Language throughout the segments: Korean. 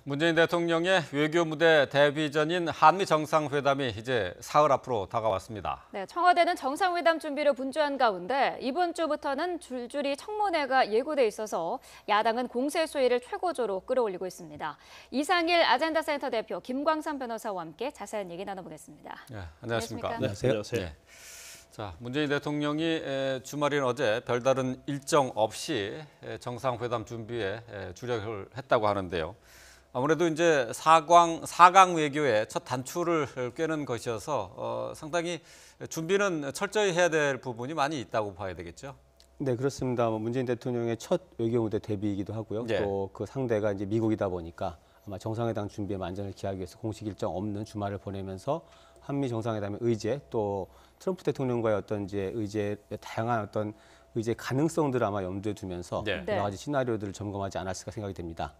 문재인 대통령의 외교 무대 데뷔전인 한미 정상회담이 이제 사흘 앞으로 다가왔습니다. 네, 청와대는 정상회담 준비를 분주한 가운데 이번 주부터는 줄줄이 청문회가 예고돼 있어서 야당은 공세 수위를 최고조로 끌어올리고 있습니다. 이상일 아젠다센터 대표 김광삼 변호사와 함께 자세한 얘기 나눠보겠습니다. 네, 안녕하십니까? 안녕하세요. 네. 자, 문재인 대통령이 주말인 어제 별다른 일정 없이 정상회담 준비에 주력을 했다고 하는데요. 아무래도 이제 사강 외교의 첫 단추를 꿰는 것이어서 상당히 준비는 철저히 해야 될 부분이 많이 있다고 봐야 되겠죠. 네, 그렇습니다. 문재인 대통령의 첫 외교 무대 데뷔이기도 하고요. 네. 또 그 상대가 이제 미국이다 보니까 아마 정상회담 준비에 만전을 기하기 위해서 공식 일정 없는 주말을 보내면서 한미 정상회담의 의제, 또 트럼프 대통령과의 어떤 이제 의제의 다양한 어떤 의제 가능성들을 아마 염두에 두면서 네. 여러 가지 시나리오들을 점검하지 않았을까 생각이 됩니다.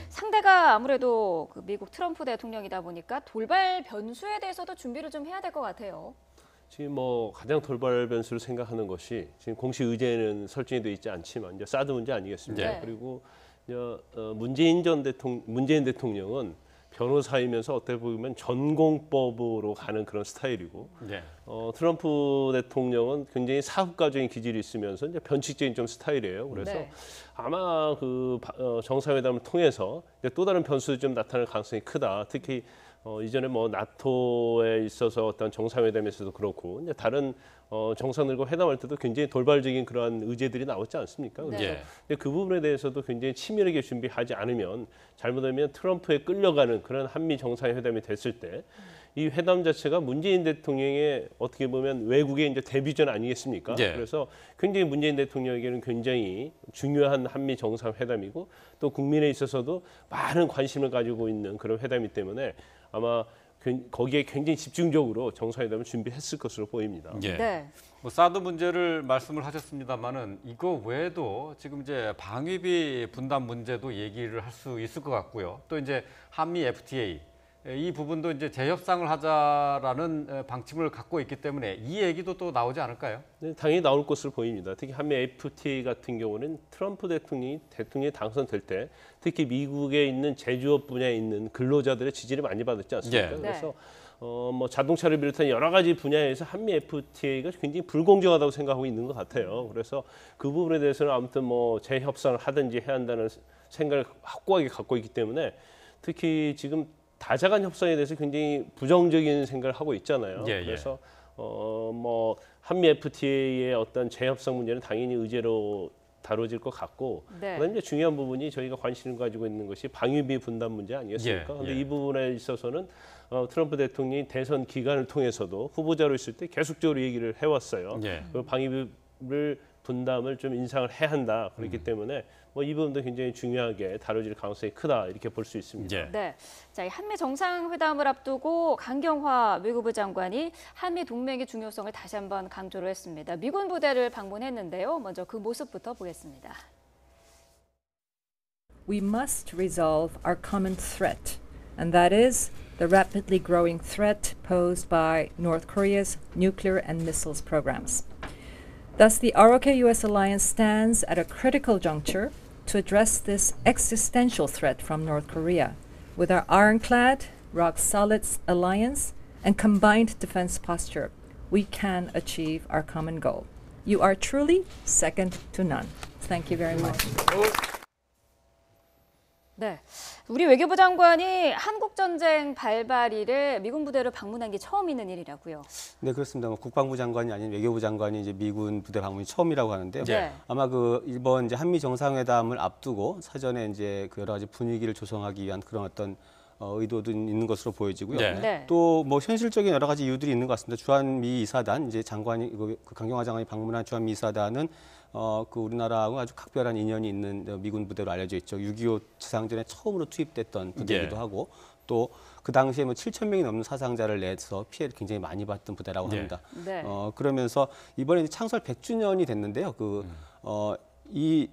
상대가 아무래도 그 미국 트럼프 대통령이다 보니까 돌발 변수에 대해서도 준비를 좀 해야 될 것 같아요. 지금 뭐 가장 돌발 변수를 생각하는 것이 지금 공식 의제는 설정이 되어 있지 않지만 이제 사드 문제 아니겠습니까? 네. 그리고 문재인 대통령은 변호사이면서 어떻게 보면 전공법으로 가는 그런 스타일이고 네. 트럼프 대통령은 굉장히 사후과적인 기질이 있으면서 이제 변칙적인 좀 스타일이에요. 그래서 네. 아마 그 정상회담을 통해서 이제 또 다른 변수도 좀 나타날 가능성이 크다. 특히 이전에 뭐 나토에 있어서 어떤 정상회담에서도 그렇고 이제 다른 정상들과 회담할 때도 굉장히 돌발적인 그러한 의제들이 나오지 않습니까? 그래서 네. 근데 그 부분에 대해서도 굉장히 치밀하게 준비하지 않으면 잘못하면 트럼프에 끌려가는 그런 한미 정상회담이 됐을 때 이 회담 자체가 문재인 대통령의 어떻게 보면 외국의 이제 데뷔전 아니겠습니까? 네. 그래서 굉장히 문재인 대통령에게는 굉장히 중요한 한미 정상회담이고 또 국민에 있어서도 많은 관심을 가지고 있는 그런 회담이기 때문에 아마 거기에 굉장히 집중적으로 정상회담을 준비했을 것으로 보입니다. 예. 네. 뭐 사드 문제를 말씀을 하셨습니다만은 이거 외에도 지금 이제 방위비 분담 문제도 얘기를 할 수 있을 것 같고요. 또 이제 한미 FTA 이 부분도 이제 재협상을 하자라는 방침을 갖고 있기 때문에 이 얘기도 또 나오지 않을까요? 네, 당연히 나올 것으로 보입니다. 특히 한미 FTA 같은 경우는 트럼프 대통령이 당선될 때 특히 미국에 있는 제조업 분야에 있는 근로자들의 지지를 많이 받았지 않습니까? 네. 그래서 뭐 자동차를 비롯한 여러 가지 분야에서 한미 FTA가 굉장히 불공정하다고 생각하고 있는 것 같아요. 그래서 그 부분에 대해서는 아무튼 뭐 재협상을 하든지 해야 한다는 생각을 확고하게 갖고 있기 때문에 특히 지금 다자간 협상에 대해서 굉장히 부정적인 생각을 하고 있잖아요. 예, 예. 그래서 뭐 한미 FTA의 어떤 재협상 문제는 당연히 의제로 다뤄질 것 같고 네. 그다음에 이제 중요한 부분이 저희가 관심을 가지고 있는 것이 방위비 분담 문제 아니겠습니까? 예, 그런데 예. 이 부분에 있어서는 트럼프 대통령이 대선 기간을 통해서도 후보자로 있을 때 계속적으로 얘기를 해왔어요. 예. 그 방위비를 분담을 좀 인상을 해야 한다. 그렇기 때문에 뭐 이 부분도 굉장히 중요하게 다뤄질 가능성이 크다 이렇게 볼 수 있습니다. 예. 네. 자, 이 한미 정상회담을 앞두고 강경화 외교부 장관이 한미 동맹의 중요성을 다시 한번 강조를 했습니다. 미군 부대를 방문했는데요. 먼저 그 모습부터 보겠습니다. We must resolve our common threat, and that is the rapidly growing threat posed by North Korea's nuclear and missiles programs. Thus, the ROK-US alliance stands at a critical juncture to address this existential threat from North Korea. With our ironclad, rock-solid alliance and combined defense posture, we can achieve our common goal. You are truly second to none. Thank you very much. 네, 우리 외교부 장관이 한국전쟁 발발 이래 미군 부대를 방문한 게 처음 있는 일이라고요. 네, 그렇습니다. 뭐 국방부 장관이 아닌 외교부 장관이 이제 미군 부대 방문이 처음이라고 하는데요. 네. 아마 그 이번 이제 한미 정상회담을 앞두고 사전에 이제 그 여러 가지 분위기를 조성하기 위한 그런 어떤 의도도 있는 것으로 보여지고요. 네. 네. 또 뭐 현실적인 여러 가지 이유들이 있는 것 같습니다. 주한미 이사단 이제 장관이 그 강경화 장관이 방문한 주한미 이사단은 그 우리나라하고 아주 각별한 인연이 있는 미군 부대로 알려져 있죠. 6.25 지상전에 처음으로 투입됐던 부대이기도 예. 하고 또 그 당시에 뭐 7,000명이 넘는 사상자를 내서 피해를 굉장히 많이 봤던 부대라고 예. 합니다. 네. 그러면서 이번에 이제 창설 100주년이 됐는데요. 이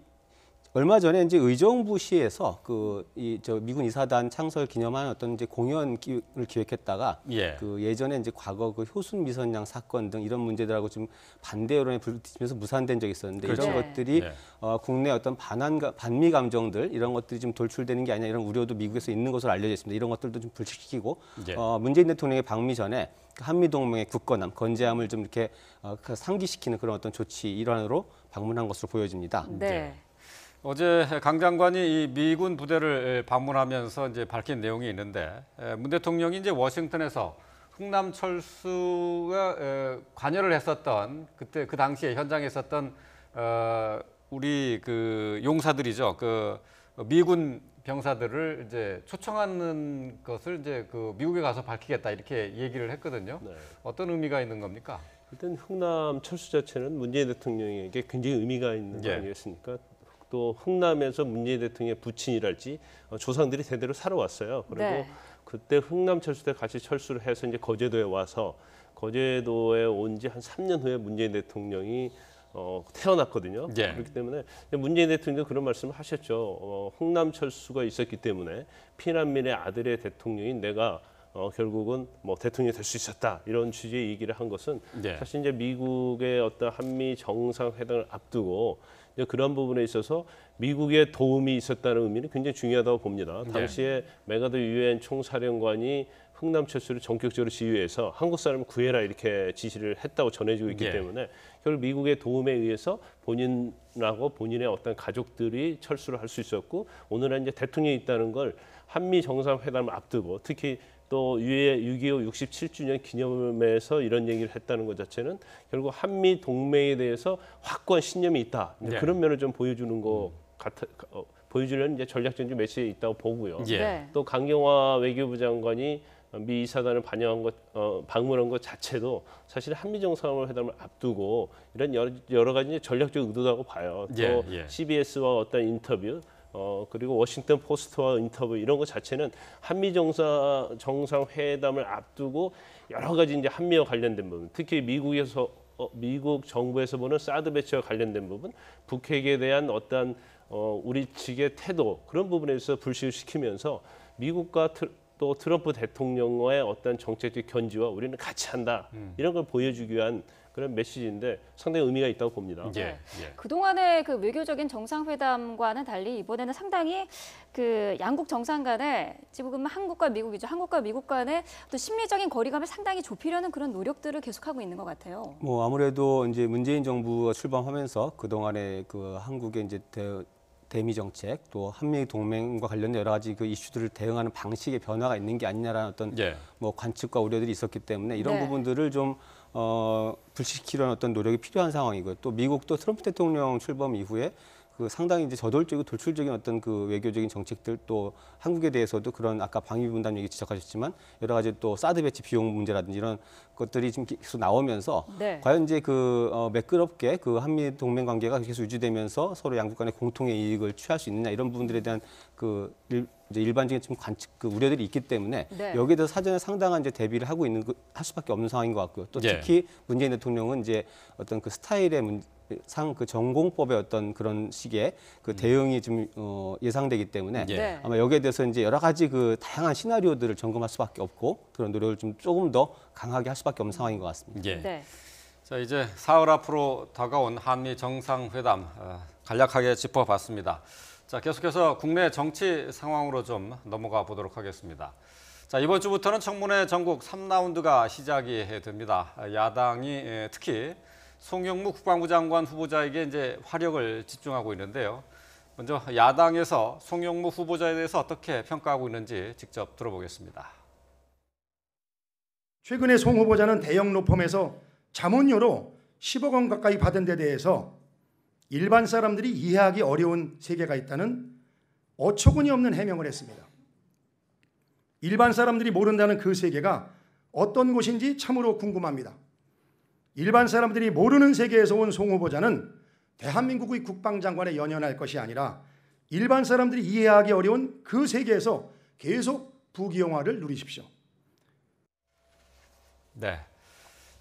얼마 전에 이제 의정부시에서 미군 이사단 창설 기념한 어떤 이제 공연을 기획했다가 예. 그 예전에 이제 과거 그 효순 미선양 사건 등 이런 문제들하고 좀 반대 여론에 불붙으면서 무산된 적이 있었는데 그렇죠. 이런 네. 것들이 네. 국내 어떤 반미 감정들 이런 것들이 좀 돌출되는 게 아니냐 이런 우려도 미국에서 있는 것으로 알려져 있습니다. 이런 것들도 좀 불식시키고 예. 문재인 대통령의 방미 전에 한미 동맹의 굳건함, 건재함을 좀 이렇게 상기시키는 그런 어떤 조치 일환으로 방문한 것으로 보여집니다. 네. 어제 강 장관이 이 미군 부대를 방문하면서 이제 밝힌 내용이 있는데 문 대통령이 이제 워싱턴에서 흥남 철수가 관여를 했었던 그때 그 당시에 현장에 있었던 우리 그 용사들이죠. 그 미군 병사들을 이제 초청하는 것을 이제 그 미국에 가서 밝히겠다 이렇게 얘기를 했거든요. 네. 어떤 의미가 있는 겁니까? 일단 흥남 철수 자체는 문재인 대통령에게 굉장히 의미가 있는 거 예. 아니겠습니까? 또 흥남에서 문재인 대통령의 부친이랄지 조상들이 대대로 살아왔어요. 그리고 네. 그때 흥남 철수 때 같이 철수를 해서 이제 거제도에 와서 거제도에 온 지 한 3년 후에 문재인 대통령이 태어났거든요. 예. 그렇기 때문에 문재인 대통령도 그런 말씀을 하셨죠. 흥남 철수가 있었기 때문에 피난민의 아들의 대통령인 내가 결국은 뭐 대통령이 될 수 있었다 이런 취지의 얘기를 한 것은 예. 사실 이제 미국의 어떤 한미 정상회담을 앞두고 이제 그런 부분에 있어서 미국의 도움이 있었다는 의미는 굉장히 중요하다고 봅니다. 당시에 메가더 유엔 총사령관이 흥남 철수를 전격적으로 지휘해서 한국 사람을 구해라 이렇게 지시를 했다고 전해지고 있기 예. 때문에 결국 미국의 도움에 의해서 본인하고 본인의 어떤 가족들이 철수를 할 수 있었고 오늘은 이제 대통령이 있다는 걸 한미 정상회담을 앞두고 특히 또 6.25 67주년 기념에서 이런 얘기를 했다는 것 자체는 결국 한미 동맹에 대해서 확고한 신념이 있다. 네. 그런 면을 좀 보여주는 것 같아. 보여주려는 이제 전략적인 메시지가 있다고 보고요. 예. 네. 또 강경화 외교부 장관이 미 이사단을 방문한 것 자체도 사실 한미 정상회담을 앞두고 이런 여러 가지 이제 전략적 의도라고 봐요. 또 예, 예. CBS와 어떤 인터뷰 그리고 워싱턴 포스트와 인터뷰 이런 것 자체는 한미 정상회담을 앞두고 여러 가지 이제 한미와 관련된 부분, 특히 미국 정부에서 보는 사드 배치와 관련된 부분, 북핵에 대한 어떤 우리 측의 태도 그런 부분에서 불씨를 시키면서 미국과 또 트럼프 대통령과의 어떤 정책적 견지와 우리는 같이 한다 이런 걸 보여주기 위한 그런 메시지인데 상당히 의미가 있다고 봅니다. 예. 네. 예. 그동안의 그 외교적인 정상회담과는 달리 이번에는 상당히 그 양국 정상 간에 지금 한국과 미국이죠. 한국과 미국 간의 또 심리적인 거리감을 상당히 좁히려는 그런 노력들을 계속하고 있는 것 같아요. 뭐 아무래도 이제 문재인 정부가 출범하면서 그동안에 그 한국의 이제 대미 정책 또 한미 동맹과 관련된 여러 가지 그 이슈들을 대응하는 방식의 변화가 있는 게 아니냐라는 어떤 예. 뭐 관측과 우려들이 있었기 때문에 이런 네. 부분들을 좀 불식시키려는 어떤 노력이 필요한 상황이고요. 또 미국도 트럼프 대통령 출범 이후에 그 상당히 이제 저돌적이고 돌출적인 어떤 그 외교적인 정책들 또 한국에 대해서도 그런 아까 방위 분담 얘기 지적하셨지만 여러 가지 또 사드 배치 비용 문제라든지 이런 것들이 지금 계속 나오면서 네. 과연 이제 그 매끄럽게 그 한미 동맹 관계가 계속 유지되면서 서로 양국 간의 공통의 이익을 취할 수 있느냐 이런 부분들에 대한 그 이제 일반적인 좀 관측 그 우려들이 있기 때문에 네. 여기에 대해서 사전에 상당한 이제 대비를 하고 있는 할 수밖에 없는 상황인 것 같고요. 또 예. 특히 문재인 대통령은 이제 어떤 그 스타일의 그 전공법의 어떤 그런 식의 그 대응이 좀 예상되기 때문에 예. 네. 아마 여기에 대해서 이제 여러 가지 그 다양한 시나리오들을 점검할 수밖에 없고 그런 노력을 좀 조금 더 강하게 할 수밖에 없는 상황인 것 같습니다. 예. 네. 자, 이제 사흘 앞으로 다가온 한미 정상회담 간략하게 짚어봤습니다. 자, 계속해서 국내 정치 상황으로 좀 넘어가 보도록 하겠습니다. 자, 이번 주부터는 청문회 전국 3라운드가 시작이 됩니다. 야당이 특히 송영무 국방부 장관 후보자에게 이제 화력을 집중하고 있는데요. 먼저 야당에서 송영무 후보자에 대해서 어떻게 평가하고 있는지 직접 들어보겠습니다. 최근에 송 후보자는 대형 로펌에서 자문료로 10억 원 가까이 받은 데 대해서 일반 사람들이 이해하기 어려운 세계가 있다는 어처구니 없는 해명을 했습니다. 일반 사람들이 모른다는 그 세계가 어떤 곳인지 참으로 궁금합니다. 일반 사람들이 모르는 세계에서 온 송 후보자는 대한민국의 국방장관에 연연할 것이 아니라 일반 사람들이 이해하기 어려운 그 세계에서 계속 부귀영화를 누리십시오. 네.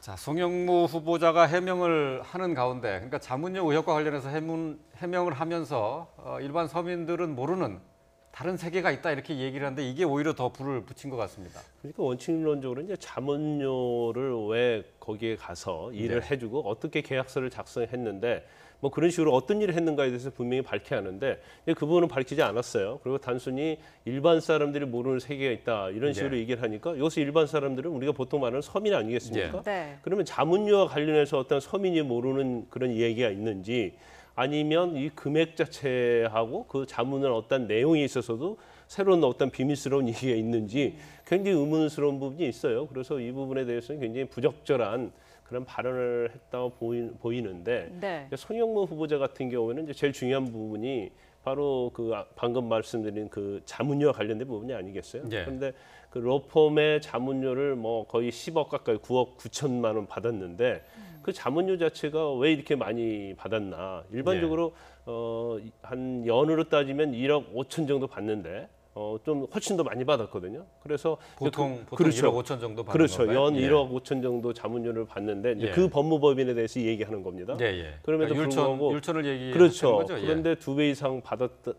자, 송영무 후보자가 해명을 하는 가운데, 그러니까 자문료 의혹과 관련해서 해명을 하면서 일반 서민들은 모르는 다른 세계가 있다 이렇게 얘기를 하는데 이게 오히려 더 불을 붙인 것 같습니다. 그러니까 원칙론적으로 이제 자문료를 왜 거기에 가서 일을 네. 해주고 어떻게 계약서를 작성했는데 뭐 그런 식으로 어떤 일을 했는가에 대해서 분명히 밝혀야 하는데 그 부분은 밝히지 않았어요. 그리고 단순히 일반 사람들이 모르는 세계가 있다 이런 식으로 네. 얘기를 하니까 여기서 일반 사람들은 우리가 보통 말하는 서민 아니겠습니까? 네. 그러면 자문료와 관련해서 어떤 서민이 모르는 그런 이야기가 있는지 아니면 이 금액 자체하고 그 자문은 어떤 내용에 있어서도 새로운 어떤 비밀스러운 얘기가 있는지 굉장히 의문스러운 부분이 있어요. 그래서 이 부분에 대해서는 굉장히 부적절한 그런 발언을 했다고 보이는데 네. 송영무 후보자 같은 경우에는 이제 제일 중요한 부분이 바로 그 방금 말씀드린 그 자문료와 관련된 부분이 아니겠어요? 네. 그런데 그 로펌의 자문료를 뭐 거의 10억 가까이 9억 9천만 원 받았는데 그 자문료 자체가 왜 이렇게 많이 받았나? 일반적으로 한 연으로 따지면 1억 5천 정도 받는데 좀 훨씬 더 많이 받았거든요. 그래서 보통 그렇죠. 1억 5천 정도 받는 그렇죠. 건가요? 연 예. 1억 5천 정도 자문료를 받는데 이제 예. 그 법무법인에 대해서 얘기하는 겁니다. 예, 예. 그럼에도 불구하고 율촌을 얘기하는 그렇죠. 거죠. 예. 그런데 2배 이상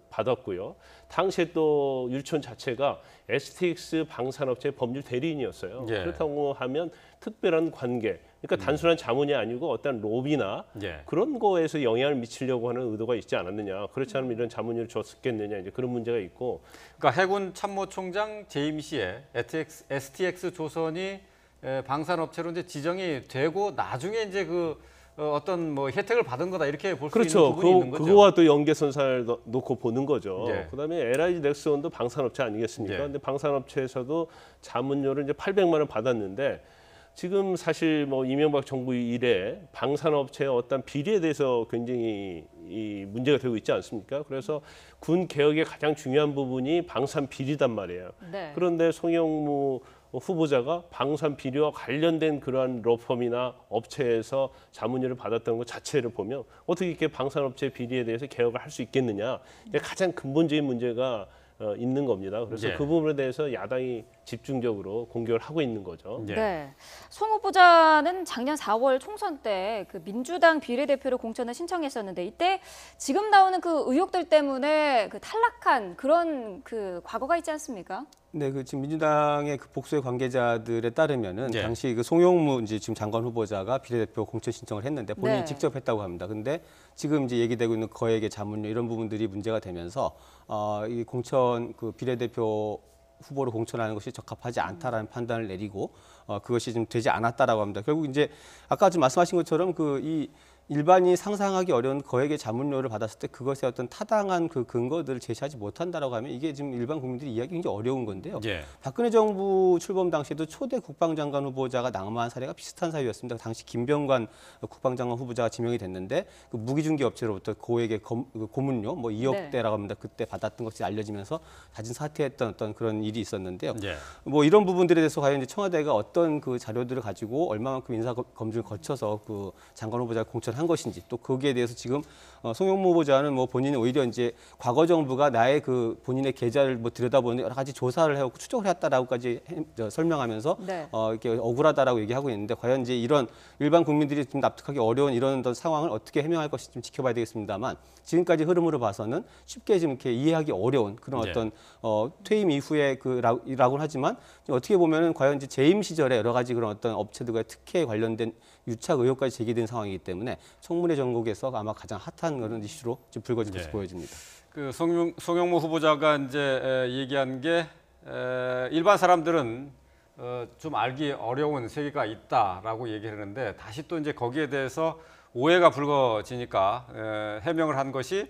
받았고요. 당시에 또 율촌 자체가 STX 방산업체 법률 대리인이었어요. 예. 그렇다고 하면 특별한 관계, 그러니까 단순한 자문이 아니고 어떤 로비나 예. 그런 거에서 영향을 미치려고 하는 의도가 있지 않았느냐. 그렇지 않으면 이런 자문료를 줬겠느냐. 이제 그런 문제가 있고. 그러니까 해군 참모총장 재임 시에 STX 조선이 방산업체로 이제 지정이 되고 나중에 이제 그 어떤 뭐 혜택을 받은 거다 이렇게 볼 수 그렇죠. 있는 부분이 있는 거죠. 그거와 또 연계선상을 놓고 보는 거죠. 예. 그다음에 LIG 넥스원도 방산업체 아니겠습니까? 예. 근데 방산업체에서도 자문료를 이제 800만 원 받았는데 지금 사실 뭐 이명박 정부 이래 방산업체의 어떤 비리에 대해서 굉장히 이 문제가 되고 있지 않습니까? 그래서 군 개혁의 가장 중요한 부분이 방산 비리단 말이에요. 네. 그런데 송영무 후보자가 방산 비리와 관련된 그러한 로펌이나 업체에서 자문료를 받았다는 것 자체를 보면 어떻게 이렇게 방산업체 비리에 대해서 개혁을 할 수 있겠느냐. 이게 가장 근본적인 문제가 있는 겁니다. 그래서 예. 그 부분에 대해서 야당이 집중적으로 공격을 하고 있는 거죠. 예. 네. 송 후보자는 작년 4월 총선 때 그 민주당 비례대표로 공천을 신청했었는데 이때 지금 나오는 그 의혹들 때문에 그 탈락한 그런 그 과거가 있지 않습니까? 네, 그 지금 민주당의 그 복수의 관계자들에 따르면은 예. 당시 그 송영무 이제 지금 장관 후보자가 비례대표 공천 신청을 했는데 본인이 네. 직접 했다고 합니다. 근데 지금 이제 얘기되고 있는 거액의 자문료 이런 부분들이 문제가 되면서 이 공천 그 비례대표 후보로 공천하는 것이 적합하지 않다라는 판단을 내리고 그것이 좀 되지 않았다라고 합니다. 결국 이제 아까 좀 말씀하신 것처럼 그 이 일반이 상상하기 어려운 거액의 자문료를 받았을 때 그것의 어떤 타당한 그 근거들을 제시하지 못한다라고 하면 이게 지금 일반 국민들이 이해하기 굉장히 어려운 건데요. 예. 박근혜 정부 출범 당시에도 초대 국방장관 후보자가 낙마한 사례가 비슷한 사유였습니다. 당시 김병관 국방장관 후보자가 지명이 됐는데 그 무기중개 업체로부터 고액의 고문료 뭐 2억대라고 합니다. 그때 받았던 것이 알려지면서 자진 사퇴했던 어떤 그런 일이 있었는데요. 예. 뭐 이런 부분들에 대해서 과연 이제 청와대가 어떤 그 자료들을 가지고 얼마만큼 인사 검증을 거쳐서 그 장관 후보자를 공천한 것인지 또 거기에 대해서 지금 송영무 후보자는 뭐 본인이 오히려 이제 과거 정부가 나의 그 본인의 계좌를 뭐 들여다보는 여러 가지 조사를 해오고 추적을 했다라고까지 설명하면서 네. 이렇게 억울하다라고 얘기하고 있는데 과연 이제 이런 일반 국민들이 좀 납득하기 어려운 이런 어떤 상황을 어떻게 해명할 것인지 좀 지켜봐야 되겠습니다만 지금까지 흐름으로 봐서는 쉽게 지금 이렇게 이해하기 어려운 그런 네. 어떤 퇴임 이후에 그라고는 하지만 어떻게 보면은 과연 이제 재임 시절에 여러 가지 그런 어떤 업체들과의 특혜에 관련된 유착 의혹까지 제기된 상황이기 때문에 청문회 전국에서 아마 가장 핫한 그런 이슈로 지금 불거질 것으로 네. 보여집니다. 그 송영무 후보자가 이제 얘기한 게 일반 사람들은 좀 알기 어려운 세계가 있다라고 얘기를 했는데 다시 또 이제 거기에 대해서 오해가 불거지니까 해명을 한 것이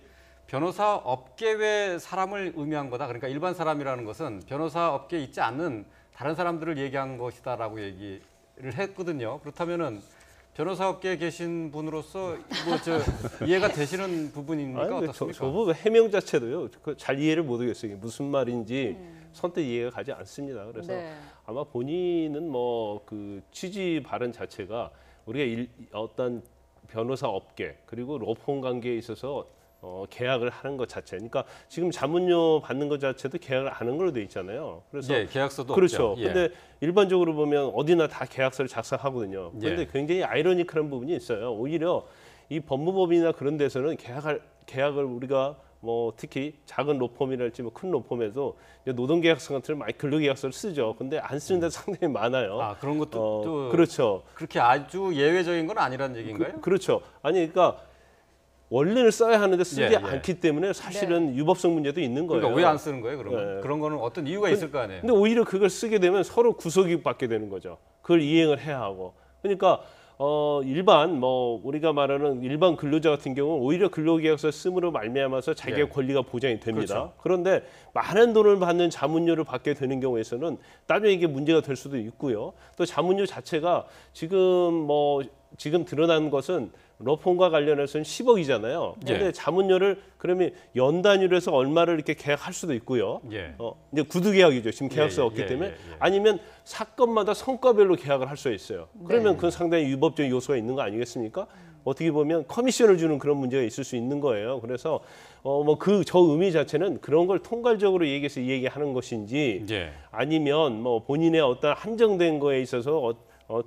변호사 업계 외 사람을 의미한 거다. 그러니까 일반 사람이라는 것은 변호사 업계에 있지 않는 다른 사람들을 얘기한 것이다라고 얘기를 했거든요. 그렇다면은 변호사 업계에 계신 분으로서 뭐 이해가 되시는 부분입니까? 어떻습니까? 저도 해명 자체도요. 잘 이해를 못하겠어요. 이게 무슨 말인지 선뜻 이해가 가지 않습니다. 그래서 네. 아마 본인은 뭐 그 취지 발언 자체가 우리가 어떤 변호사 업계 그리고 로펌 관계에 있어서 계약을 하는 것 자체. 그러니까 지금 자문료 받는 것 자체도 계약을 하는 걸로 돼 있잖아요. 그래서 예, 계약서도 그렇죠. 없죠. 예. 근데 일반적으로 보면 어디나 다 계약서를 작성하거든요. 그런데 예. 굉장히 아이러니컬한 부분이 있어요. 오히려 이 법무법인이나 그런 데서는 계약을 우리가 뭐 특히 작은 로펌이랄지 뭐 큰 로펌에도 노동계약서 같은 많이 근로계약서를 쓰죠. 근데 안 쓰는 데 상당히 많아요. 아, 그런 것도 또 그렇죠. 그렇게 아주 예외적인 건 아니란 얘기인가요? 그렇죠. 아니 그러니까 원래는 써야 하는데 쓰지 예, 예. 않기 때문에 사실은 유법성 문제도 있는 거예요. 그러니까 왜 안 쓰는 거예요, 그러면? 예. 그런 거는 어떤 이유가 있을 거 아니에요. 근데 오히려 그걸 쓰게 되면 서로 구속이 받게 되는 거죠. 그걸 이행을 해야 하고. 그러니까 일반 뭐 우리가 말하는 일반 근로자 같은 경우는 오히려 근로계약서 쓰므로 말미암아서 자기의 예. 권리가 보장이 됩니다. 그렇죠. 그런데 많은 돈을 받는 자문료를 받게 되는 경우에서는 나중에 이게 문제가 될 수도 있고요. 또 자문료 자체가 지금 드러난 것은 로펌과 관련해서는 10억이잖아요. 그런데 예. 자문료를 그러면 연 단위로 해서 얼마를 이렇게 계약할 수도 있고요. 예. 이제 구두 계약이죠. 지금 계약서가 예, 없기 예, 때문에 예, 예. 아니면 사건마다 성과별로 계약을 할 수 있어요. 네. 그러면 그건 상당히 위법적인 요소가 있는 거 아니겠습니까? 어떻게 보면 커미션을 주는 그런 문제가 있을 수 있는 거예요. 그래서 저 의미 자체는 그런 걸 통괄적으로 얘기하는 것인지 예. 아니면 뭐 본인의 어떤 한정된 거에 있어서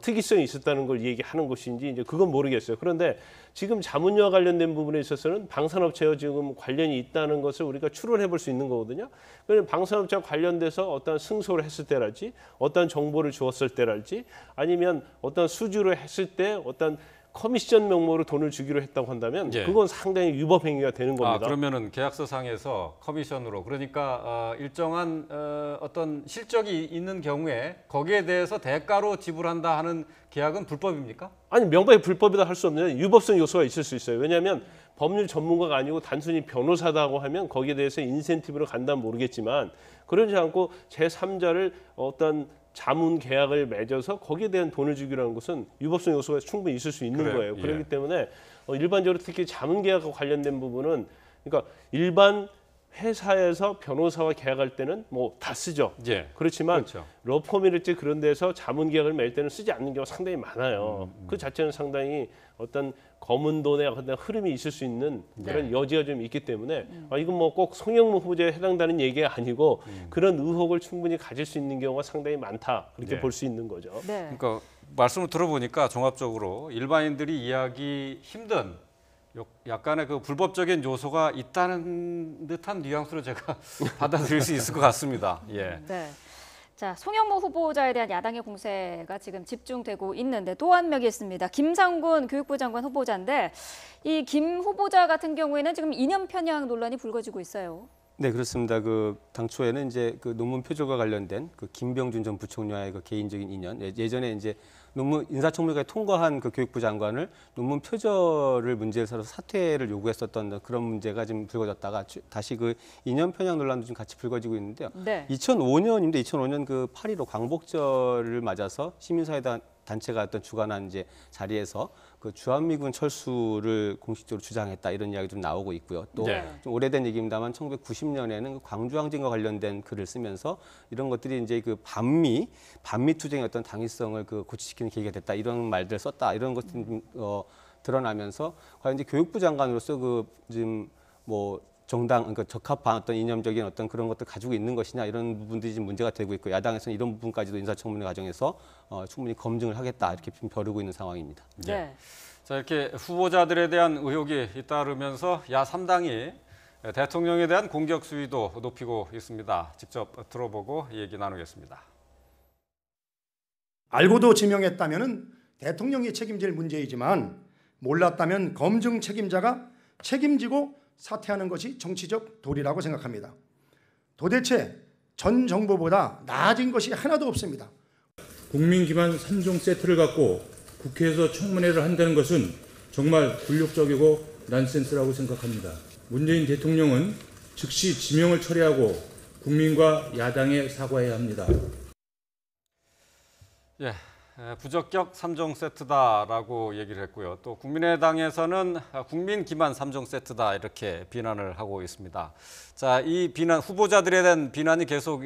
특이성이 있었다는 걸 얘기하는 것인지 이제 그건 모르겠어요. 그런데 지금 자문료와 관련된 부분에 있어서는 방산업체와 지금 관련이 있다는 것을 우리가 추론해 볼 수 있는 거거든요. 그럼 방산업체와 관련돼서 어떤 승소를 했을 때랄지 어떤 정보를 주었을 때랄지 아니면 어떤 수주를 했을 때 어떤 커미션 명목으로 돈을 주기로 했다고 한다면 예. 그건 상당히 위법 행위가 되는 겁니다. 그러면은 계약서상에서 커미션으로 그러니까 일정한 어떤 실적이 있는 경우에 거기에 대해서 대가로 지불한다 하는 계약은 불법입니까? 아니 명백히 불법이다 할 수 없는 유법성 요소가 있을 수 있어요. 왜냐하면 법률 전문가가 아니고 단순히 변호사다고 하면 거기에 대해서 인센티브로 간다면 모르겠지만 그러지 않고 제3자를 어떤 자문 계약을 맺어서 거기에 대한 돈을 주기로 하는 것은 유법성 요소가 충분히 있을 수 있는 그래요. 거예요. 예. 그렇기 때문에 일반적으로 특히 자문 계약과 관련된 부분은 그러니까 일반 회사에서 변호사와 계약할 때는 뭐 다 쓰죠. 예. 그렇지만 그렇죠. 로펌이랄지 그런 데서 자문 계약을 맺을 때는 쓰지 않는 경우가 상당히 많아요. 그 자체는 상당히 어떤 검은 돈의 어떤 흐름이 있을 수 있는 그런 여지가 좀 있기 때문에 이건 뭐 꼭 송영무 후보자에 해당되는 얘기가 아니고 그런 의혹을 충분히 가질 수 있는 경우가 상당히 많다 그렇게 네. 볼 수 있는 거죠. 네. 그러니까 말씀을 들어보니까 종합적으로 일반인들이 이해하기 힘든 약간의 그 불법적인 요소가 있다는 듯한 뉘앙스로 제가 받아들일 수 있을 것 같습니다. 예. 네. 자, 송영무 후보자에 대한 야당의 공세가 지금 집중되고 있는데 또 한 명이 있습니다. 김상곤 교육부 장관 후보자인데 이 김 후보자 같은 경우에는 지금 이념 편향 논란이 불거지고 있어요. 네, 그렇습니다. 당초에는 이제 논문 표절과 관련된 김병준 전 부총리와의 개인적인 인연, 예전에 이제 논문 인사청문회가 통과한 교육부 장관을 논문 표절을 문제를 삼아서 사퇴를 요구했었던 그런 문제가 지금 불거졌다가 다시 인연 편향 논란도 지금 같이 불거지고 있는데요. 네. 2005년인데 2005년 8.15 광복절을 맞아서 시민사회 단체가 주관한 이제 자리에서 주한미군 철수를 공식적으로 주장했다 이런 이야기도 좀 나오고 있고요. 또 네. 좀 오래된 얘기입니다만 1990년에는 광주항쟁과 관련된 글을 쓰면서 이런 것들이 이제 반미 투쟁의 어떤 당위성을 고취시키는 계기가 됐다 이런 말들을 썼다 이런 것들이 드러나면서 과연 이제 교육부 장관으로서 지금 정당, 그러니까 적합한 어떤 이념적인 어떤 그런 것들 가지고 있는 것이냐 이런 부분들이 지금 문제가 되고 있고 야당에서는 이런 부분까지도 인사청문회 과정에서 충분히 검증을 하겠다 이렇게 벼르고 있는 상황입니다. 네. 자, 이렇게 후보자들에 대한 의혹이 잇따르면서 야3당이 대통령에 대한 공격 수위도 높이고 있습니다. 직접 들어보고 얘기 나누겠습니다. 알고도 지명했다면 대통령이 책임질 문제이지만 몰랐다면 검증 책임자가 책임지고 사퇴하는 것이 정치적 도리라고 생각합니다. 도대체 전 정부보다 나아진 것이 하나도 없습니다. 국민 기반 3종 세트를 갖고 국회에서 청문회를 한다는 것은 정말 굴욕적이고 난센스라고 생각합니다. 문재인 대통령은 즉시 지명을 철회하고 국민과 야당에 사과해야 합니다. 예, 부적격 3종 세트다라고 얘기를 했고요. 또 국민의당에서는 국민 기반 3종 세트다 이렇게 비난을 하고 있습니다. 자, 이 비난 후보자들에 대한 비난이 계속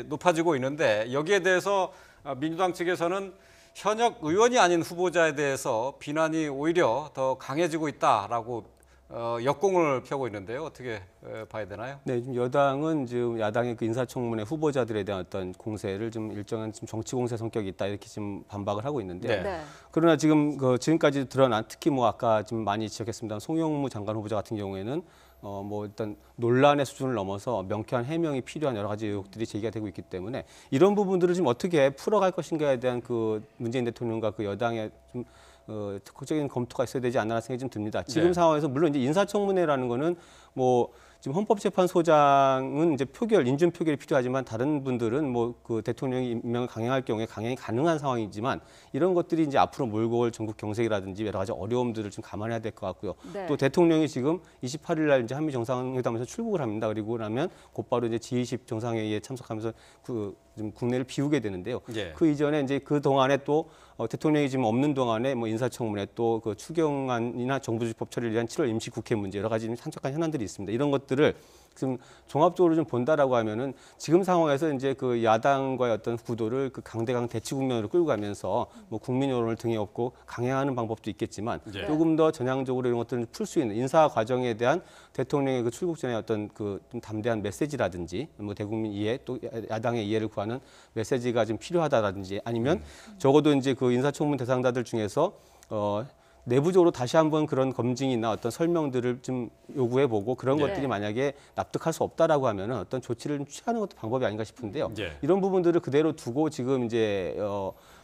높아지고 있는데 여기에 대해서 민주당 측에서는 현역 의원이 아닌 후보자에 대해서 비난이 오히려 더 강해지고 있다라고 역공을 펴고 있는데요. 어떻게 봐야 되나요? 네, 지금 여당은 지금 야당의 그 인사청문회 후보자들에 대한 어떤 공세를 좀 일정한 좀 정치 공세 성격이 있다 이렇게 지금 반박을 하고 있는데요. 네. 네. 그러나 지금 지금까지 드러난 특히 뭐 아까 좀 많이 지적했습니다. 송영무 장관 후보자 같은 경우에는 뭐 일단 논란의 수준을 넘어서 명쾌한 해명이 필요한 여러 가지 의혹들이 제기가 되고 있기 때문에 이런 부분들을 지금 어떻게 풀어갈 것인가에 대한 그 문재인 대통령과 그 여당의 좀 적극적인 검토가 있어야 되지 않나 생각이 좀 듭니다. 지금 네. 상황에서 물론 이제 인사청문회라는 거는 뭐 지금 헌법재판소장은 이제 인준 표결이 필요하지만 다른 분들은 뭐 그 대통령이 임명을 강행할 경우에 강행이 가능한 상황이지만 이런 것들이 이제 앞으로 몰고 올 전국 경색이라든지 여러 가지 어려움들을 좀 감안해야 될 것 같고요. 네. 또 대통령이 지금 28일 날 이제 한미 정상회담에서 출국을 합니다. 그리고 나면 곧바로 이제 G20 정상회의에 참석하면서 좀 국내를 비우게 되는데요. 예. 그 이전에 이제 그 동안에 또 대통령이 지금 없는 동안에 뭐 인사청문회 또 그 추경안이나 정부조직법 처리를 위한 7월 임시 국회 문제 여러 가지 산적한 현안들이 있습니다. 이런 것들을 지금 종합적으로 좀 본다라고 하면은 지금 상황에서 이제 그 야당과의 어떤 구도를 그 강대강 대치 국면으로 끌고 가면서 뭐 국민 여론을 등에 업고 강행하는 방법도 있겠지만 예. 조금 더 전향적으로 이런 것들을 풀 수 있는 인사 과정에 대한 대통령의 그 출국 전에 어떤 그 좀 담대한 메시지라든지 뭐 대국민 이해 또 야당의 이해를 구하는 메시지가 좀 필요하다라든지 아니면 적어도 이제 그 인사청문 대상자들 중에서 내부적으로 다시 한번 그런 검증이나 어떤 설명들을 좀 요구해보고 그런 네. 것들이 만약에 납득할 수 없다라고 하면은 어떤 조치를 좀 취하는 것도 방법이 아닌가 싶은데요. 예. 이런 부분들을 그대로 두고 지금 이제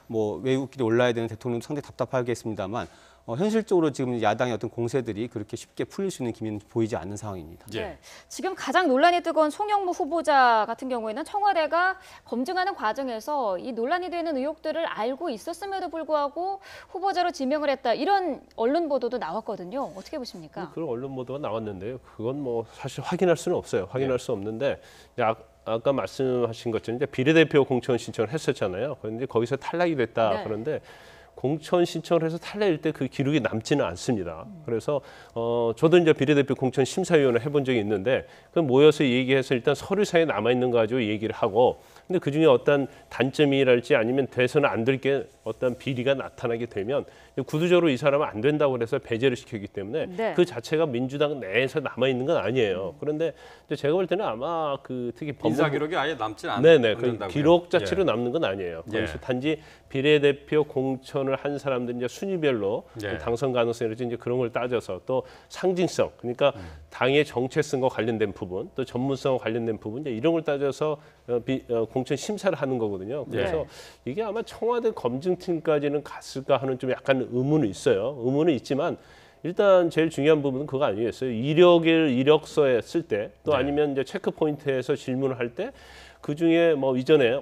뭐 외국길에 올라야 되는 대통령도 상당히 답답하겠습니다만 현실적으로 지금 야당의 어떤 공세들이 그렇게 쉽게 풀릴 수 있는 기미는 보이지 않는 상황입니다. 예. 네. 지금 가장 논란이 뜨거운 송영무 후보자 같은 경우에는 청와대가 검증하는 과정에서 이 논란이 되는 의혹들을 알고 있었음에도 불구하고 후보자로 지명을 했다. 이런 언론 보도도 나왔거든요. 어떻게 보십니까? 그런 언론 보도가 나왔는데요. 그건 뭐 사실 확인할 수는 없어요. 확인할 수 없는데 아까 말씀하신 것처럼 이제 비례대표 공천 신청을 했었잖아요. 그런데 거기서 탈락이 됐다. 네. 그런데 공천 신청을 해서 탈락일 때 그 기록이 남지는 않습니다. 그래서 저도 이제 비례대표 공천 심사위원을 해본 적이 있는데 그 모여서 얘기해서 일단 서류상에 남아 있는 거 가지고 얘기를 하고 근데 그 중에 어떤 단점이랄지 아니면 돼서는 안 될 게 어떤 비리가 나타나게 되면 구두적으로 이 사람은 안 된다고 해서 배제를 시키기 때문에 네. 그 자체가 민주당 내에서 남아 있는 건 아니에요. 그런데 이제 제가 볼 때는 아마 그 특히 인사 기록이 아예 남지 네네 그 않는다고요. 기록 자체로 남는 건 아니에요. 예. 거기서 단지 비례대표 공천을 한 사람들 이제 순위별로 예. 당선 가능성이라든지 이제 그런 걸 따져서 또 상징성 그러니까 당의 정체성과 관련된 부분 또 전문성과 관련된 부분 이제 이런 걸 따져서 공천 심사를 하는 거거든요. 그래서 예. 이게 아마 청와대 검증팀까지는 갔을까 하는 좀 약간 의문은 있어요. 의문은 있지만 일단 제일 중요한 부분은 그거 아니겠어요. 이력서에 쓸 때 또 네. 아니면 이제 체크 포인트에서 질문을 할 때 그 중에 뭐 이전에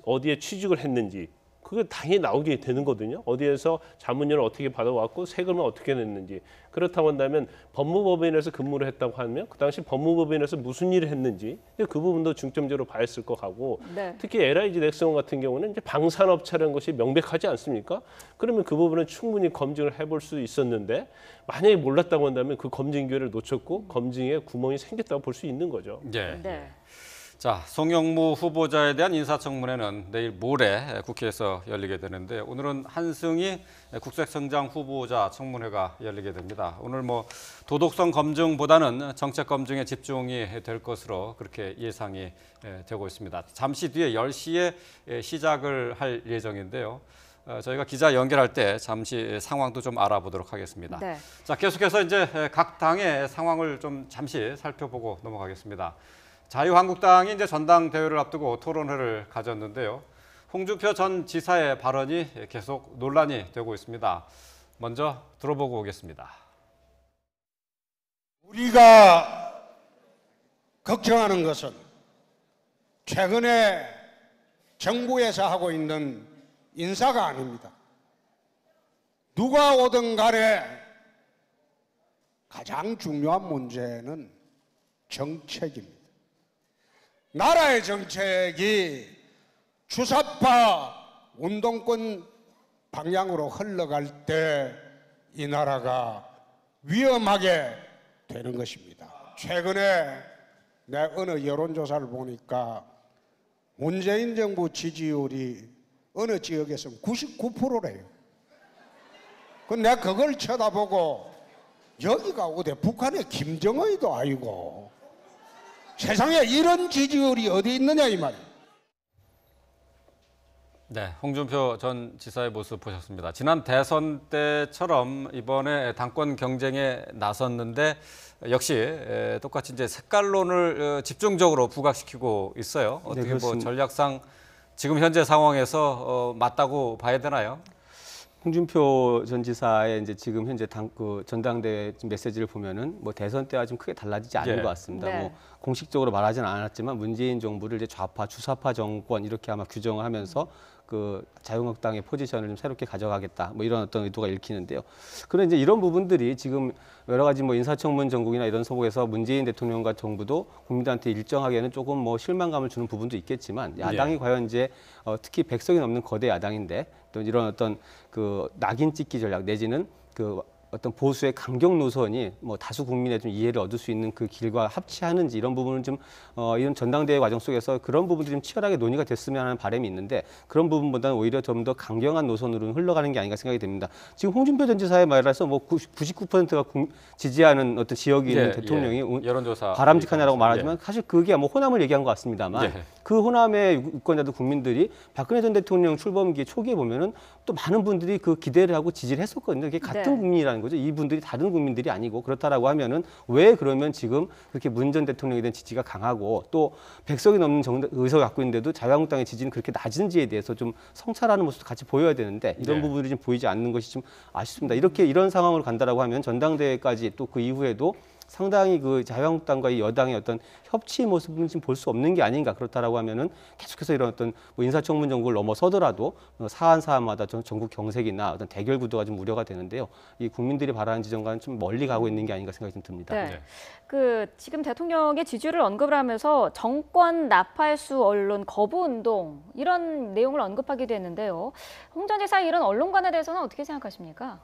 어디에 취직을 했는지 그게 당연히 나오게 되는 거거든요. 어디에서 자문료를 어떻게 받아왔고 세금을 어떻게 냈는지. 그렇다고 한다면 법무법인에서 근무를 했다고 하면 그 당시 법무법인에서 무슨 일을 했는지 그 부분도 중점적으로 봐야 했을 것 같고 네. 특히 LIG 넥스원 같은 경우는 이제 방산업체라는 것이 명백하지 않습니까? 그러면 그 부분은 충분히 검증을 해볼 수 있었는데 만약에 몰랐다고 한다면 그 검증 기회를 놓쳤고 검증에 구멍이 생겼다고 볼 수 있는 거죠. 예. 네. 자, 송영무 후보자에 대한 인사청문회는 내일 모레 국회에서 열리게 되는데 오늘은 한승희 국세청장 후보자 청문회가 열리게 됩니다. 오늘 뭐 도덕성 검증보다는 정책 검증에 집중이 될 것으로 그렇게 예상이 되고 있습니다. 잠시 뒤에 10시에 시작을 할 예정인데요. 저희가 기자 연결할 때 잠시 상황도 좀 알아보도록 하겠습니다. 네. 자, 계속해서 이제 각 당의 상황을 좀 잠시 살펴보고 넘어가겠습니다. 자유한국당이 이제 전당대회를 앞두고 토론회를 가졌는데요. 홍준표 전 지사의 발언이 계속 논란이 되고 있습니다. 먼저 들어보고 오겠습니다. 우리가 걱정하는 것은 최근에 정부에서 하고 있는 인사가 아닙니다. 누가 오든 간에 가장 중요한 문제는 정책입니다. 나라의 정책이 주사파 운동권 방향으로 흘러갈 때 이 나라가 위험하게 되는 것입니다. 최근에 내 어느 여론조사를 보니까 문재인 정부 지지율이 어느 지역에서는 99%래요. 내가 그걸 쳐다보고 여기가 어디 북한의 김정은이도 아니고 세상에 이런 지지율이 어디 있느냐 이 말이에요. 네, 홍준표 전 지사의 모습 보셨습니다. 지난 대선 때처럼 이번에 당권 경쟁에 나섰는데 역시 똑같이 이제 색깔론을 집중적으로 부각시키고 있어요. 어떻게 뭐 전략상 지금 현재 상황에서 맞다고 봐야 되나요? 홍준표 전 지사의 이제 지금 현재 전당대회 메시지를 보면은 뭐 대선 때와 좀 크게 달라지지 않은 것 같습니다. 네. 뭐 공식적으로 말하지는 않았지만 문재인 정부를 이제 좌파, 주사파 정권 이렇게 아마 규정을 하면서 그 자유한국당의 포지션을 좀 새롭게 가져가겠다. 뭐 이런 어떤 의도가 읽히는데요. 그런 이제 이런 부분들이 지금 여러 가지 뭐 인사청문 전국이나 이런 소복에서 문재인 대통령과 정부도 국민들한테 일정하게는 조금 뭐 실망감을 주는 부분도 있겠지만 야당이 과연 이제 특히 100석이 넘는 거대 야당인데 또 이런 어떤 그 낙인 찍기 전략 내지는 그 어떤 보수의 강경 노선이 뭐 다수 국민의 좀 이해를 얻을 수 있는 그 길과 합치하는지 이런 부분은 좀 이런 전당대회 과정 속에서 그런 부분들이 좀 치열하게 논의가 됐으면 하는 바람이 있는데 그런 부분보다는 오히려 좀 더 강경한 노선으로 흘러가는 게 아닌가 생각이 됩니다. 지금 홍준표 전 지사의 말에서 뭐 99%가 지지하는 어떤 지역이 있는 대통령이 여론조사 바람직하냐라고 말하지만 사실 그게 뭐 호남을 얘기한 것 같습니다만 그 호남의 유권자들 국민들이 박근혜 전 대통령 출범기 초기에 보면은 또 많은 분들이 그 기대를 하고 지지를 했었거든요. 이게 같은 국민이라는 거죠. 이분들이 다른 국민들이 아니고 그렇다라고 하면은 왜 그러면 지금 그렇게 문 전 대통령에 대한 지지가 강하고 또 100석이 넘는 의석을 갖고 있는데도 자유한국당의 지지는 그렇게 낮은지에 대해서 좀 성찰하는 모습도 같이 보여야 되는데 이런 부분들이 좀 보이지 않는 것이 좀 아쉽습니다. 이런 상황으로 간다라고 하면 전당대회까지 또 그 이후에도 상당히 그 자유한국당과 이 여당의 어떤 협치 모습은 지금 볼 수 없는 게 아닌가. 그렇다라고 하면은 계속해서 이런 어떤 뭐 인사청문 정국을 넘어서더라도 사안마다 전국 경색이나 어떤 대결 구도가 좀 우려가 되는데요. 이 국민들이 바라는 지점과는 좀 멀리 가고 있는 게 아닌가 생각이 좀 듭니다. 네. 그 지금 대통령의 지지율을 언급을 하면서 정권 나팔수 언론 거부 운동 이런 내용을 언급하기도 했는데요. 홍 전 지사 이런 언론관에 대해서는 어떻게 생각하십니까?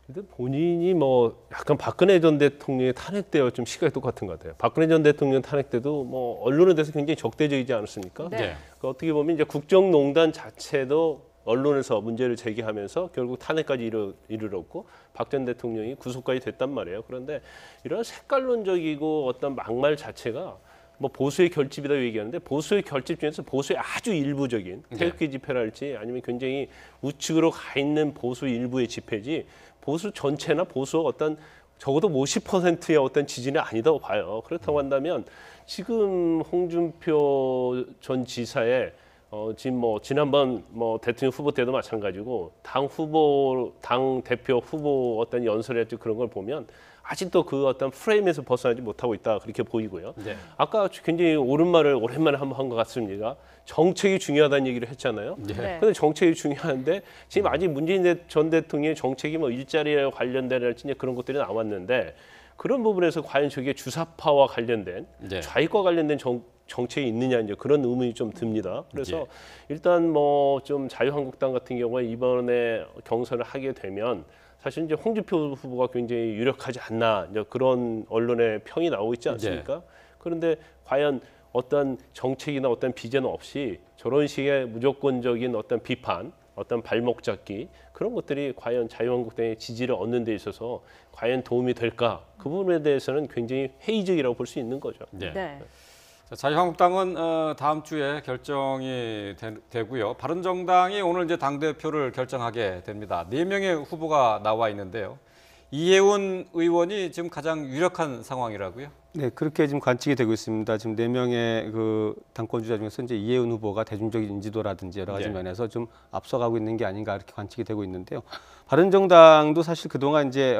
근데 본인이 뭐 약간 박근혜 전 대통령의 탄핵 때와 좀 시각이 똑같은 것 같아요. 박근혜 전 대통령 탄핵 때도 뭐 언론에 대해서 굉장히 적대적이지 않았습니까? 네. 그 어떻게 보면 이제 국정농단 자체도 언론에서 문제를 제기하면서 결국 탄핵까지 이르렀고 박 전 대통령이 구속까지 됐단 말이에요. 그런데 이런 색깔론적이고 어떤 막말 자체가 뭐 보수의 결집이다 얘기하는데 보수의 결집 중에서 보수의 아주 일부적인 태극기 집회랄지 아니면 굉장히 우측으로 가 있는 보수 일부의 집회지 보수 전체나 보수 어떤 적어도 50%의 어떤 지지는 아니다고 봐요. 그렇다고 한다면 지금 홍준표 전 지사의 지금 뭐 지난번 뭐 대통령 후보 때도 마찬가지고 당 대표 후보 어떤 연설이랄지 그런 걸 보면 아직도 그 어떤 프레임에서 벗어나지 못하고 있다 그렇게 보이고요. 아까 굉장히 옳은 말을 오랜만에 한번 한 것 같습니다. 정책이 중요하다는 얘기를 했잖아요. 그런데 정책이 중요한데 지금 아직 문재인 전 대통령의 정책이 뭐 일자리에 관련된랄지 그런 것들이 나왔는데 그런 부분에서 과연 저게 주사파와 관련된 좌익과 관련된 정책이 있느냐 이제 그런 의문이 좀 듭니다. 그래서 일단 뭐 좀 자유한국당 같은 경우에 이번에 경선을 하게 되면 사실 이제 홍준표 후보가 굉장히 유력하지 않나 이제 그런 언론의 평이 나오고 있지 않습니까? 그런데 과연 어떤 정책이나 어떤 비전 없이 저런 식의 무조건적인 어떤 비판, 어떤 발목 잡기 그런 것들이 과연 자유한국당의 지지를 얻는 데 있어서 과연 도움이 될까? 그 부분에 대해서는 굉장히 회의적이라고 볼 수 있는 거죠. 자유한국당은 다음 주에 결정이 되고요. 바른정당이 오늘 이제 당대표를 결정하게 됩니다. 4명의 후보가 나와 있는데요. 이해운 의원이 지금 가장 유력한 상황이라고요? 네, 그렇게 지금 관측이 되고 있습니다. 지금 4명의 그 당권 주자 중에서 이제 이해운 후보가 대중적인 인지도라든지 여러 가지 면에서 좀 앞서가고 있는 게 아닌가 이렇게 관측이 되고 있는데요. 바른정당도 사실 그동안 이제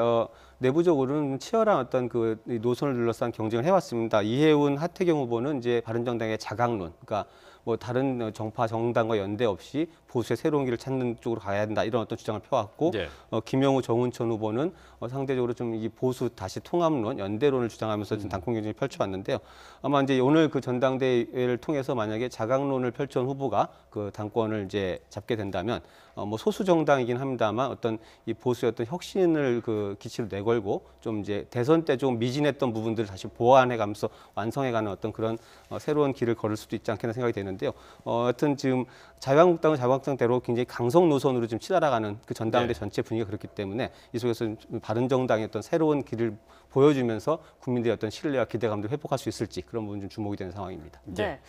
내부적으로는 치열한 어떤 그 노선을 둘러싼 경쟁을 해왔습니다. 이해운, 하태경 후보는 이제 바른정당의 자강론, 그러니까 뭐 다른 정파 정당과 연대 없이 보수의 새로운 길을 찾는 쪽으로 가야 된다 이런 어떤 주장을 펴왔고 김영우 정운천 후보는 상대적으로 좀 이 보수 다시 통합론 연대론을 주장하면서 지금 당권 경쟁을 펼쳐왔는데요. 아마 이제 오늘 그 전당대회를 통해서 만약에 자강론을 펼쳐온 후보가 그 당권을 이제 잡게 된다면 뭐 소수 정당이긴 합니다만 어떤 이 보수의 어떤 혁신을 그 기치로 내걸고 좀 이제 대선 때 좀 미진했던 부분들을 다시 보완해가면서 완성해가는 어떤 그런 새로운 길을 걸을 수도 있지 않겠나 생각이 되는데. 있는데요. 하여튼 지금 자유한국당은 자유한국당대로 굉장히 강성 노선으로 지금 치달아가는 그 전당대 전체 분위기가 그렇기 때문에 이 속에서 바른정당의 어떤 새로운 길을 보여주면서 국민들의 어떤 신뢰와 기대감도 회복할 수 있을지 그런 부분 좀 주목이 되는 상황입니다. 네.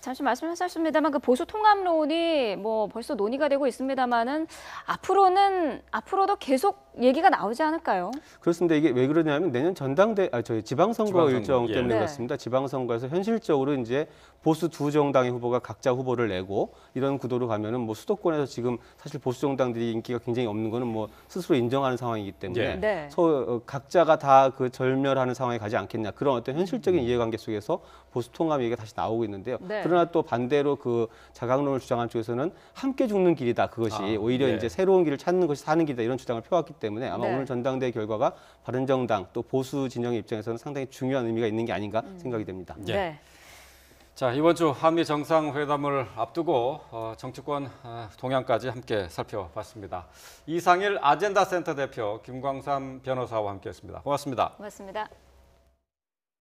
잠시 말씀하셨습니다만 그 보수 통합론이 뭐 벌써 논의가 되고 있습니다만은 앞으로도 계속 얘기가 나오지 않을까요? 그렇습니다. 이게 왜 그러냐면 내년 저희 지방선거 일정 때문에 네. 그렇습니다. 지방선거에서 현실적으로 이제 보수 두 정당의 후보가 각자 후보를 내고 이런 구도로 가면은 뭐 수도권에서 지금 사실 보수 정당들이 인기가 굉장히 없는 거는 뭐 스스로 인정하는 상황이기 때문에 네. 각자가 다 그 절멸하는 상황에 가지 않겠냐 그런 어떤 현실적인 이해관계 속에서 보수 통합 얘기가 다시 나오고 있는데요. 네. 그러나 또 반대로 그 자강론을 주장한 쪽에서는 함께 죽는 길이다. 그것이 오히려 이제 새로운 길을 찾는 것이 사는 길이다. 이런 주장을 펴왔기 때문에 아마 오늘 전당대회 결과가 바른정당 또 보수 진영의 입장에서는 상당히 중요한 의미가 있는 게 아닌가 생각이 됩니다. 네. 자, 이번 주 한미 정상회담을 앞두고 정치권 동향까지 함께 살펴봤습니다. 이상일 아젠다 센터 대표 김광삼 변호사와 함께했습니다. 고맙습니다. 고맙습니다.